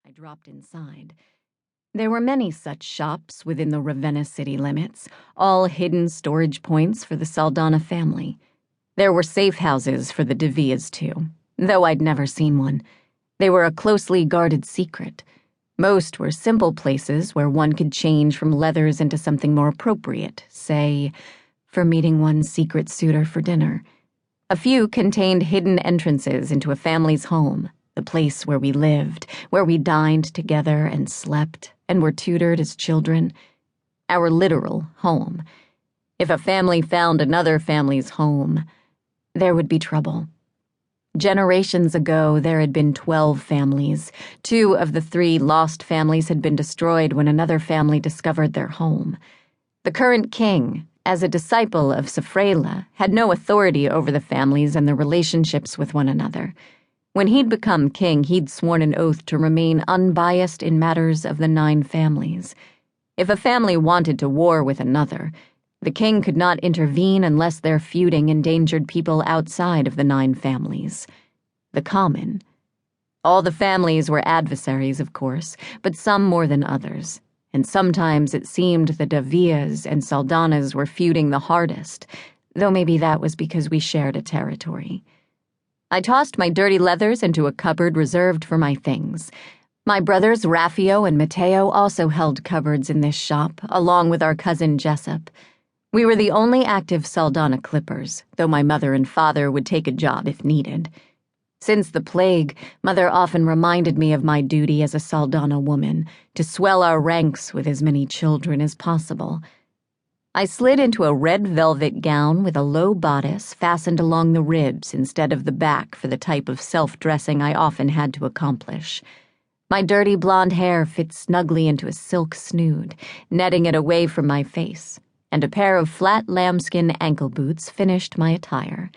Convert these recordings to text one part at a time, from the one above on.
I dropped inside. There were many such shops within the Ravenna city limits, all hidden storage points for the Saldana family. There were safe houses for the Da Vias, too, though I'd never seen one. They were a closely guarded secret. Most were simple places where one could change from leathers into something more appropriate, say, for meeting one's secret suitor for dinner. A few contained hidden entrances into a family's home, the place where we lived, where we dined together and slept and were tutored as children. Our literal home. If a family found another family's home, there would be trouble. Generations ago, there had been 12 families. 2 of the 3 lost families had been destroyed when another family discovered their home. The current king, as a disciple of Safrela, had no authority over the families and their relationships with one another. When he'd become king, he'd sworn an oath to remain unbiased in matters of the 9 families. If a family wanted to war with another, the king could not intervene unless their feuding endangered people outside of the 9 families. The common. All the families were adversaries, of course, but some more than others, and sometimes it seemed the Da Vias and Saldanas were feuding the hardest, though maybe that was because we shared a territory. I tossed my dirty leathers into a cupboard reserved for my things. My brothers Raffio and Matteo also held cupboards in this shop, along with our cousin Jessup. We were the only active Saldana clippers, though my mother and father would take a job if needed. Since the plague, Mother often reminded me of my duty as a Saldana woman, to swell our ranks with as many children as possible. I slid into a red velvet gown with a low bodice fastened along the ribs instead of the back for the type of self-dressing I often had to accomplish. My dirty blonde hair fit snugly into a silk snood, netting it away from my face, and a pair of flat lambskin ankle boots finished my attire.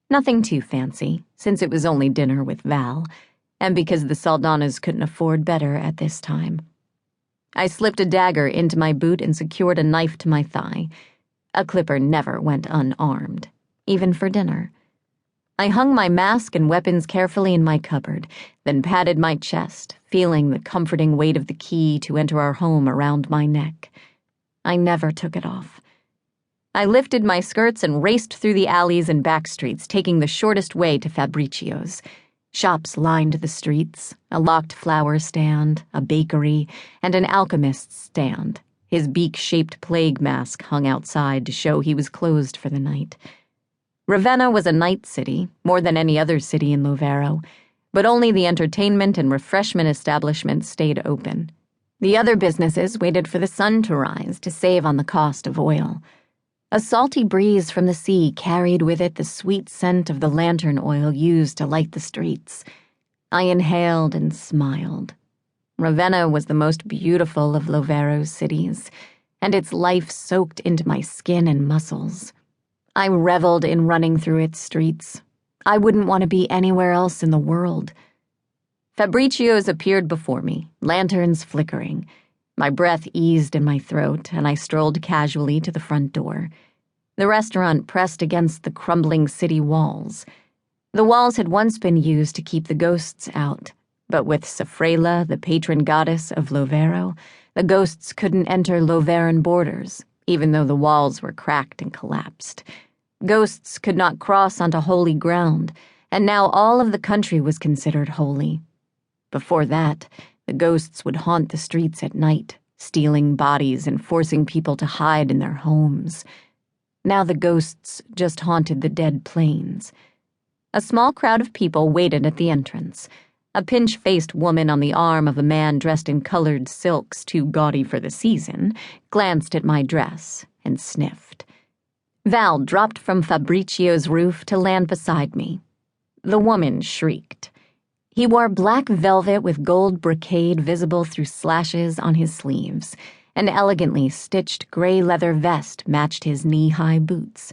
Nothing too fancy, since it was only dinner with Val, and because the Saldanas couldn't afford better at this time. I slipped a dagger into my boot and secured a knife to my thigh. A clipper never went unarmed, even for dinner. I hung my mask and weapons carefully in my cupboard, then patted my chest, feeling the comforting weight of the key to enter our home around my neck. I never took it off. I lifted my skirts and raced through the alleys and back streets, taking the shortest way to Fabricio's. Shops lined the streets, a locked flower stand, a bakery, and an alchemist's stand. His beak-shaped plague mask hung outside to show he was closed for the night. Ravenna was a night city, more than any other city in Lovero, but only the entertainment and refreshment establishments stayed open. The other businesses waited for the sun to rise to save on the cost of oil. A salty breeze from the sea carried with it the sweet scent of the lantern oil used to light the streets. I inhaled and smiled. Ravenna was the most beautiful of Lovero's cities, and its life soaked into my skin and muscles. I reveled in running through its streets. I wouldn't want to be anywhere else in the world. Fabricio's appeared before me, lanterns flickering. My breath eased in my throat, and I strolled casually to the front door. The restaurant pressed against the crumbling city walls. The walls had once been used to keep the ghosts out, but with Safrela, the patron goddess of Lovero, the ghosts couldn't enter Loveran borders, even though the walls were cracked and collapsed. Ghosts could not cross onto holy ground, and now all of the country was considered holy. Before that, the ghosts would haunt the streets at night, stealing bodies and forcing people to hide in their homes. Now the ghosts just haunted the dead plains. A small crowd of people waited at the entrance. A pinch-faced woman on the arm of a man dressed in colored silks too gaudy for the season glanced at my dress and sniffed. Val dropped from Fabricio's roof to land beside me. The woman shrieked. He wore black velvet with gold brocade visible through slashes on his sleeves. An elegantly stitched gray leather vest matched his knee-high boots.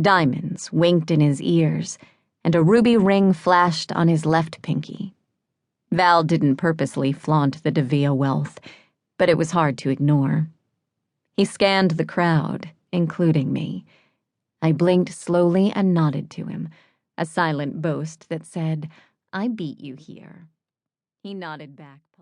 Diamonds winked in his ears, and a ruby ring flashed on his left pinky. Val didn't purposely flaunt the Da Via wealth, but it was hard to ignore. He scanned the crowd, including me. I blinked slowly and nodded to him, a silent boast that said, "I beat you here." He nodded back.